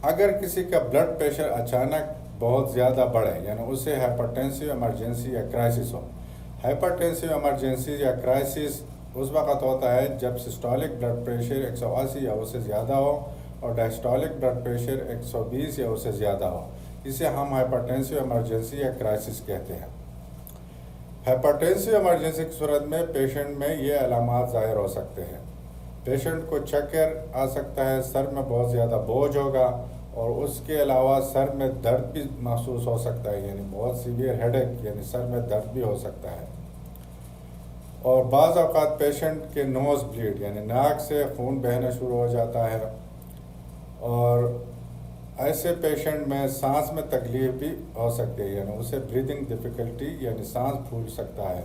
اگر کسی کا بلڈ پریشر اچانک بہت زیادہ بڑھے یعنی اسے ہائپرٹینسو ایمرجنسی یا کرائسس ہو. ہائپرٹینسو ایمرجنسی یا کرائسس اس وقت ہوتا ہے جب سسٹولک بلڈ پریشر 180 یا اس سے زیادہ ہو اور ڈائسٹولک بلڈ پریشر 120 یا اس سے زیادہ ہو. اسے ہم ہائپرٹینسو ایمرجنسی یا کرائسس کہتے ہیں. ہائپرٹینسو ایمرجنسی کی صورت میں پیشنٹ میں یہ علامات ظاہر ہو سکتے ہیں. پیشنٹ کو چکر آ سکتا ہے، سر میں بہت زیادہ بوجھ ہوگا اور اس کے علاوہ سر میں درد بھی محسوس ہو سکتا ہے، یعنی بہت سیویئر ہیڈ ایک یعنی سر میں درد بھی ہو سکتا ہے. اور بعض اوقات پیشنٹ کے نوز بلیڈ یعنی ناک سے خون بہنا شروع ہو جاتا ہے. اور ایسے پیشنٹ میں سانس میں تکلیف بھی ہو سکتی ہے، یعنی اسے بریدنگ ڈیفیکلٹی یعنی سانس پھول سکتا ہے.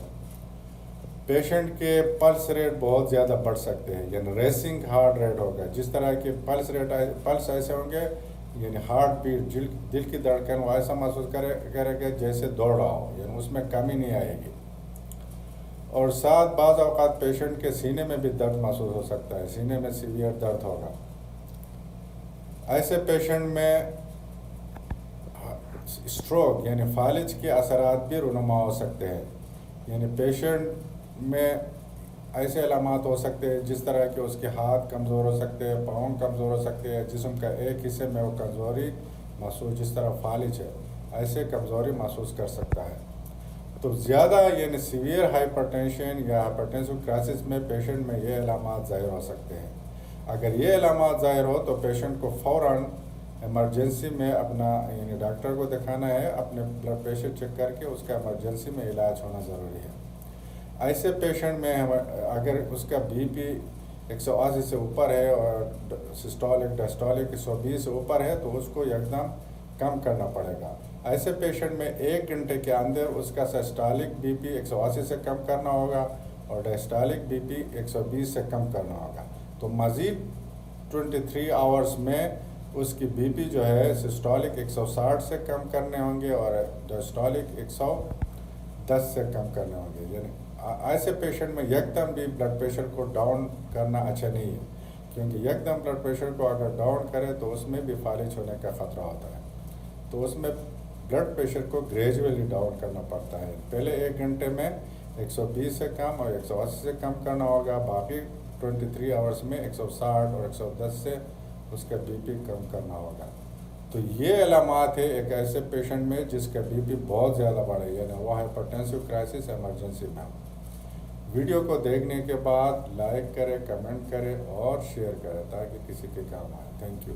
پیشنٹ کے پلس ریٹ بہت زیادہ بڑھ سکتے ہیں، یعنی ریسنگ ہارٹ ریٹ ہوگا. جس طرح کے پلس ایسے ہوں گے یعنی ہارٹ بیٹ دل کی دھڑکن وہ ایسا محسوس کرے گا جیسے دوڑ رہا ہو، یعنی اس میں کمی نہیں آئے گی. اور ساتھ بعض اوقات پیشنٹ کے سینے میں بھی درد محسوس ہو سکتا ہے، سینے میں سیویئر درد ہوگا. ایسے پیشنٹ میں اسٹروک یعنی فالج کے اثرات بھی رونما ہو سکتے ہیں. یعنی پیشنٹ میں ایسے علامات ہو سکتے ہیں جس طرح کہ اس کے ہاتھ کمزور ہو سکتے ہیں، پاؤں کمزور ہو سکتے ہیں، جسم کا ایک حصے میں وہ کمزوری محسوس جس طرح فالج ہے ایسے کمزوری محسوس کر سکتا ہے. تو زیادہ یعنی سیویئر ہائپرٹینشن یا ہائپرٹینسو کرائسس میں پیشنٹ میں یہ علامات ظاہر ہو سکتے ہیں. اگر یہ علامات ظاہر ہو تو پیشنٹ کو فوراً ایمرجنسی میں اپنا یعنی ڈاکٹر کو دکھانا ہے، اپنے بلڈ پریشر چیک کر کے اس کا ایمرجنسی میں علاج ہونا ضروری ہے. ایسے پیشنٹ میں اگر اس کا بی پی 180 سے اوپر ہے اور سسٹولک ڈائسٹولک 120 سے اوپر ہے تو اس کو یکدم کم کرنا پڑے گا. ایسے پیشنٹ میں 1 گھنٹے کے اندر اس کا سسٹولک بی پی 180 سے کم کرنا ہوگا اور ڈائسٹولک بی پی 120 سے کم کرنا ہوگا. تو مزید 23 آورز میں اس کی بی پی جو ہے سسٹولک 160 سے کم کرنے ہوں گے اور ڈائسٹولک 110 سے کم کرنے ہوں گے. یعنی ایسے پیشنٹ میں یکدم بھی بلڈ پریشر کو ڈاؤن کرنا اچھا نہیں ہے، کیونکہ یکدم بلڈ پریشر کو اگر ڈاؤن کرے تو اس میں بھی فالج ہونے کا خطرہ ہوتا ہے. تو اس میں بلڈ پریشر کو گریجولی ڈاؤن کرنا پڑتا ہے. پہلے 1 گھنٹے میں 120 سے کم اور 180 سے کم کرنا ہوگا، باقی 23 آورز میں 160 اور 110 سے اس کا بی پی کم کرنا ہوگا. تو یہ علامات ہے ایک ایسے پیشنٹ میں جس کا بی پی بہت زیادہ بڑھے یعنی وہ ہائپرٹینسو کرائسس ایمرجنسی میں. ویڈیو کو دیکھنے کے بعد لائک کرے، کمنٹ کرے اور شیئر کرے تاکہ کسی کے کام آئے. Thank you.